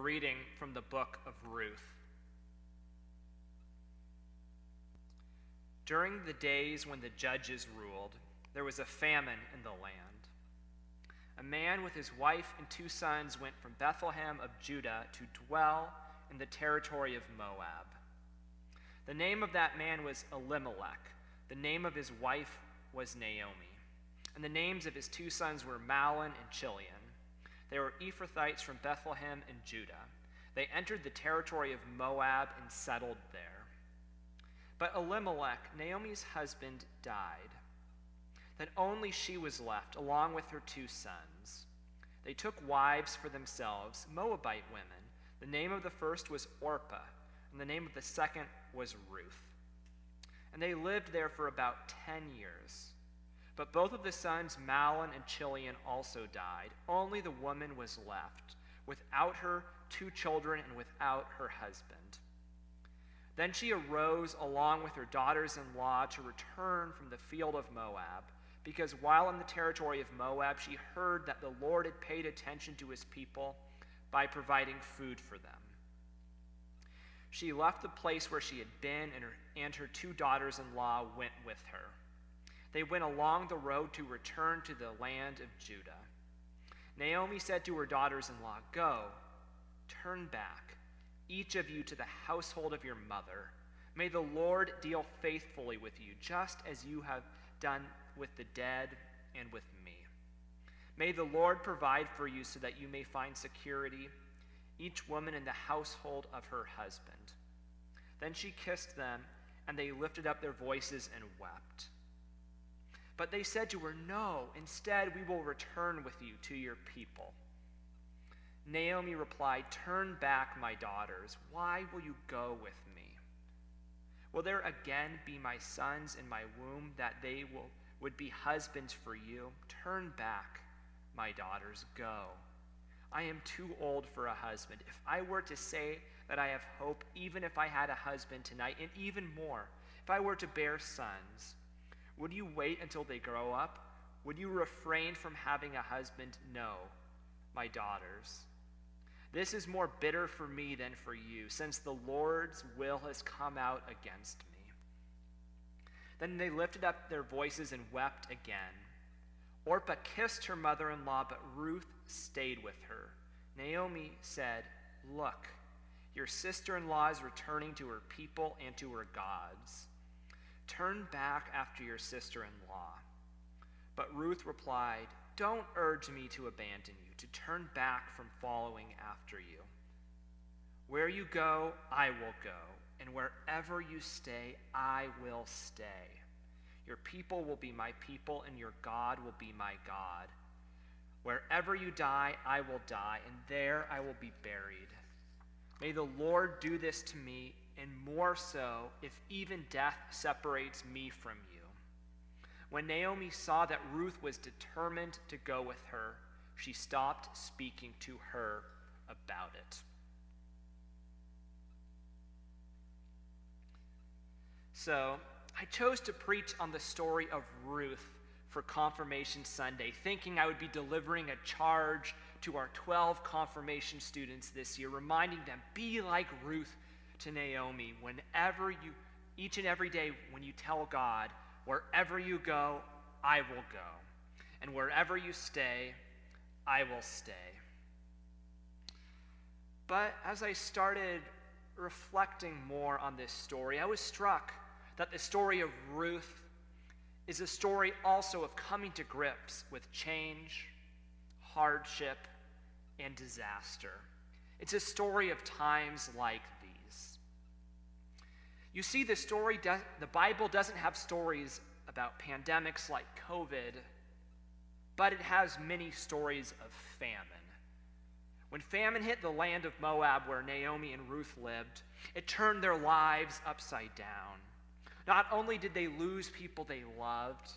reading from the book of Ruth. During the days when the judges ruled, there was a famine in the land. A man with his wife and 2 sons went from Bethlehem of Judah to dwell in the territory of Moab. The name of that man was Elimelech. The name of his wife was Naomi. And the names of his 2 sons were Mahlon and Chilion. They were Ephrathites from Bethlehem in Judah. They entered the territory of Moab and settled there. But Elimelech, Naomi's husband, died. Then only she was left, along with her 2 sons. They took wives for themselves, Moabite women. The name of the first was Orpah, and the name of the second was Ruth. And they lived there for about 10 years. But both of the sons, Mahlon and Chilion, also died. Only the woman was left, without her 2 children and without her husband. Then she arose along with her daughters-in-law to return from the field of Moab, because while in the territory of Moab, she heard that the Lord had paid attention to his people by providing food for them. She left the place where she had been, and her 2 daughters-in-law went with her. They went along the road to return to the land of Judah. Naomi said to her daughters-in-law, "Go, turn back, each of you to the household of your mother. May the Lord deal faithfully with you, just as you have done with the dead and with me. May the Lord provide for you so that you may find security, each woman in the household of her husband." Then she kissed them, and they lifted up their voices and wept. But they said to her, "No, instead we will return with you to your people." Naomi replied, "Turn back, my daughters. Why will you go with me? Will there again be my sons in my womb, that they would be husbands for you? Turn back, my daughters, go. I am too old for a husband. If I were to say that I have hope, even if I had a husband tonight, and even more, if I were to bear sons, would you wait until they grow up? Would you refrain from having a husband? No, my daughters. This is more bitter for me than for you, since the Lord's will has come out against me." Then they lifted up their voices and wept again. Orpah kissed her mother-in-law, but Ruth stayed with her. Naomi said, "Look, your sister-in-law is returning to her people and to her gods. Turn back after your sister-in-law." But Ruth replied, "Don't urge me to abandon you, to turn back from following after you. Where you go, I will go, and wherever you stay, I will stay. Your people will be my people, and your God will be my God. Wherever you die, I will die, and there I will be buried. May the Lord do this to me, and more so if even death separates me from you." When Naomi saw that Ruth was determined to go with her, she stopped speaking to her about it. So, I chose to preach on the story of Ruth for Confirmation Sunday, thinking I would be delivering a charge to our 12 confirmation students this year, reminding them, be like Ruth to Naomi each and every day when you tell God, wherever you go, I will go. And wherever you stay, I will stay. But as I started reflecting more on this story, I was struck that the story of Ruth is a story also of coming to grips with change, hardship, and disaster. It's a story of times like these. You see, the Bible doesn't have stories about pandemics like COVID, but it has many stories of famine. When famine hit the land of Moab where Naomi and Ruth lived, it turned their lives upside down. Not only did they lose people they loved,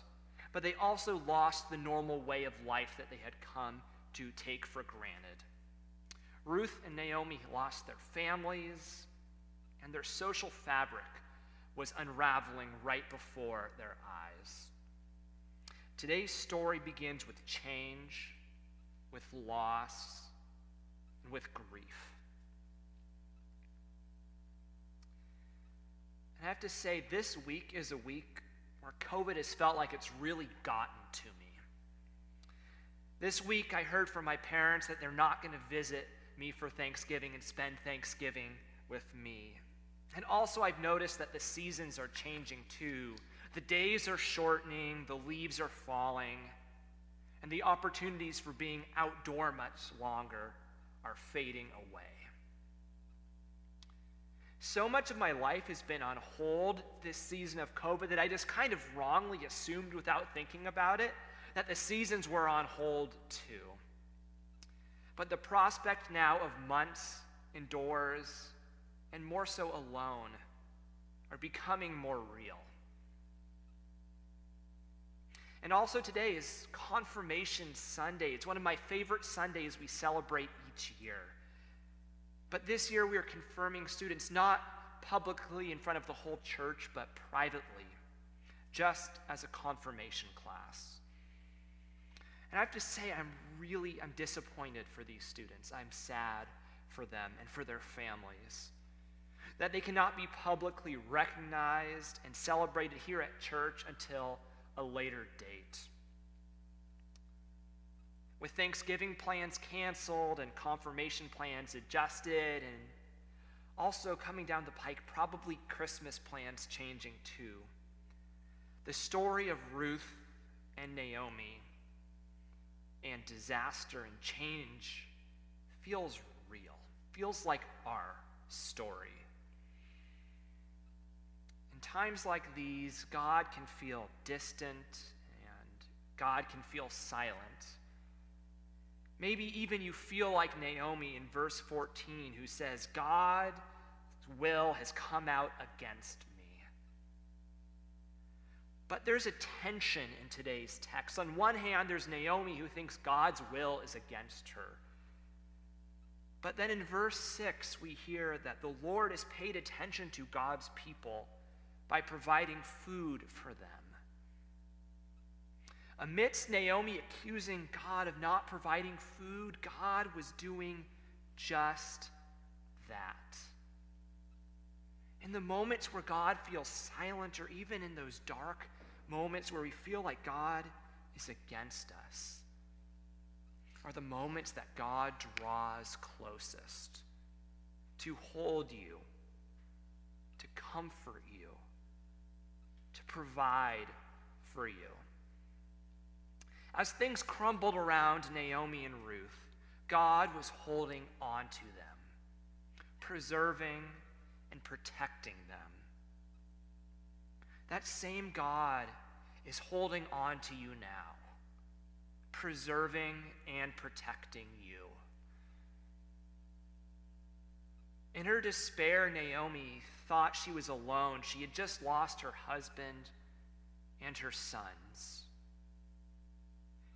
but they also lost the normal way of life that they had come to take for granted. Ruth and Naomi lost their families, and their social fabric was unraveling right before their eyes. Today's story begins with change, with loss, and with grief. And I have to say, this week is a week where COVID has felt like it's really gotten to me. This week, I heard from my parents that they're not going to visit me for Thanksgiving and spend Thanksgiving with me. And also, I've noticed that the seasons are changing too. The days are shortening, the leaves are falling, and the opportunities for being outdoor much longer are fading away. So much of my life has been on hold this season of COVID that I just kind of wrongly assumed without thinking about it that the seasons were on hold too. But the prospect now of months indoors and more so alone are becoming more real. And also today is Confirmation Sunday. It's one of my favorite Sundays we celebrate each year. But this year we are confirming students not publicly in front of the whole church, but privately, just as a confirmation class. And I have to say, I'm disappointed for these students. I'm sad for them and for their families, that they cannot be publicly recognized and celebrated here at church until a later date. With Thanksgiving plans canceled and confirmation plans adjusted, and also coming down the pike, probably Christmas plans changing too. The story of Ruth and Naomi and disaster and change feels real, feels like our story. In times like these, God can feel distant and God can feel silent. Maybe even you feel like Naomi in verse 14, who says, God's will has come out against me. But there's a tension in today's text. On one hand, there's Naomi who thinks God's will is against her. But then in verse 6, we hear that the Lord has paid attention to God's people by providing food for them. Amidst Naomi accusing God of not providing food, God was doing just that. In the moments where God feels silent, or even in those dark moments where we feel like God is against us, are the moments that God draws closest to hold you, to comfort you, to provide for you. As things crumbled around Naomi and Ruth, God was holding on to them, preserving and protecting them. That same God is holding on to you now, preserving and protecting you. In her despair, Naomi thought she was alone. She had just lost her husband and her sons.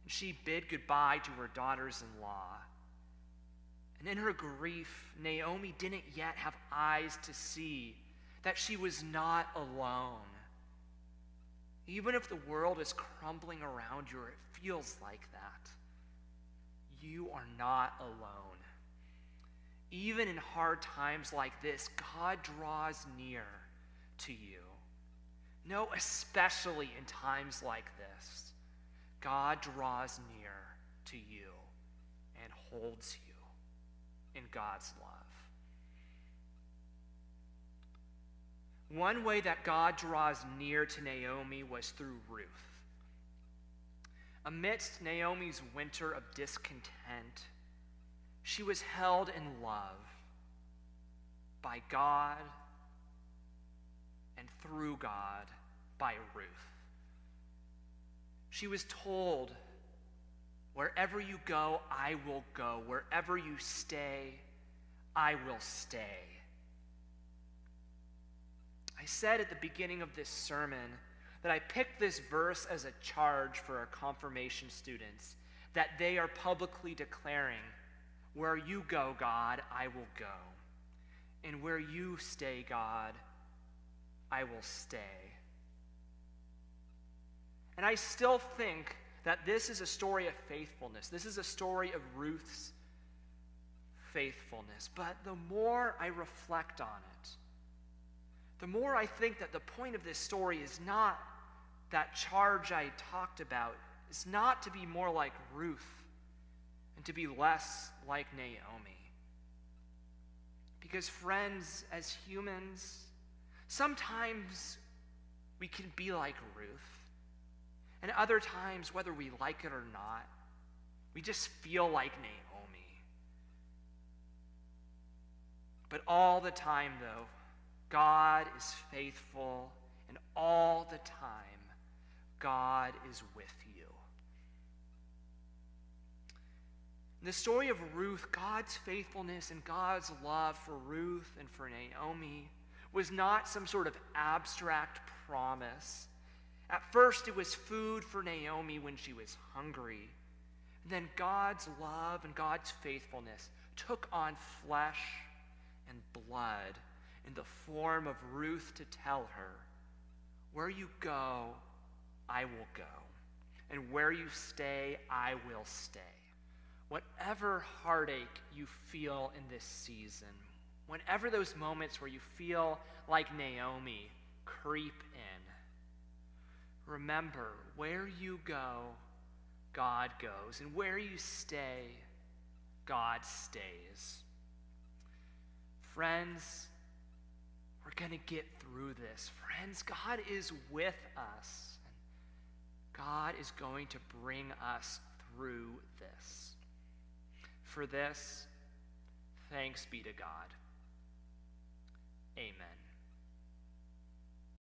She bid goodbye to her daughters-in-law. And in her grief, Naomi didn't yet have eyes to see that she was not alone. Even if the world is crumbling around you, or it feels like that, you are not alone. Even in hard times like this, God draws near to you. No, especially in times like this, God draws near to you and holds you in God's love. One way that God draws near to Naomi was through Ruth. Amidst Naomi's winter of discontent, she was held in love by God and through God by Ruth. She was told, wherever you go, I will go. Wherever you stay, I will stay. I said at the beginning of this sermon that I picked this verse as a charge for our confirmation students, that they are publicly declaring, where you go, God, I will go. And where you stay, God, I will stay. And I still think that this is a story of faithfulness. This is a story of Ruth's faithfulness. But the more I reflect on it, the more I think that the point of this story is not that charge I talked about. It's not to be more like Ruth and to be less like Naomi. Because friends, as humans, sometimes we can be like Ruth. And other times, whether we like it or not, we just feel like Naomi. But all the time, though, God is faithful, and all the time, God is with you. In the story of Ruth, God's faithfulness and God's love for Ruth and for Naomi was not some sort of abstract promise. At first, it was food for Naomi when she was hungry. And then God's love and God's faithfulness took on flesh and blood in the form of Ruth to tell her, "Where you go, I will go. And where you stay, I will stay." Whatever heartache you feel in this season, whenever those moments where you feel like Naomi creep in, remember, where you go, God goes. And where you stay, God stays. Friends, we're going to get through this. Friends, God is with us. God is going to bring us through this. For this, thanks be to God. Amen.